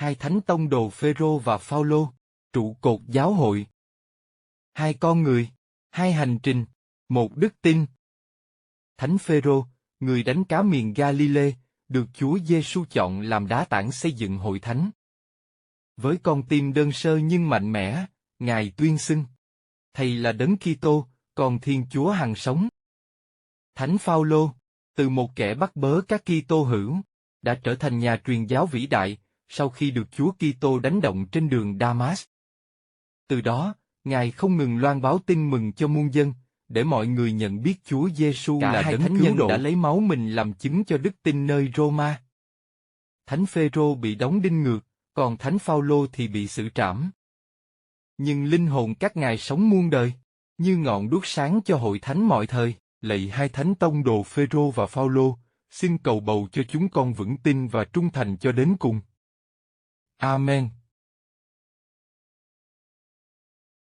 hai thánh tông đồ Phêrô và Phaolô, trụ cột giáo hội. Hai con người, hai hành trình, một đức tin. Thánh Phêrô, người đánh cá miền Galilee, được Chúa Giêsu chọn làm đá tảng xây dựng hội thánh. Với con tim đơn sơ nhưng mạnh mẽ, Ngài tuyên xưng: Thầy là Đấng Kitô, còn Thiên Chúa hằng sống. Thánh Phaolô, từ một kẻ bắt bớ các Kitô hữu, đã trở thành nhà truyền giáo vĩ đại, sau khi được Chúa Kitô đánh động trên đường Damas. Từ đó, Ngài không ngừng loan báo tin mừng cho muôn dân, để mọi người nhận biết Chúa Giêsu là Đấng Cứu Độ, đã lấy máu mình làm chứng cho đức tin nơi Roma. Thánh Phêrô bị đóng đinh ngược, còn Thánh Phaolô thì bị xử trảm. Nhưng linh hồn các ngài sống muôn đời, như ngọn đuốc sáng cho hội thánh mọi thời. Lạy hai thánh tông đồ Phêrô và Phaolô, xin cầu bầu cho chúng con vững tin và trung thành cho đến cùng. Amen.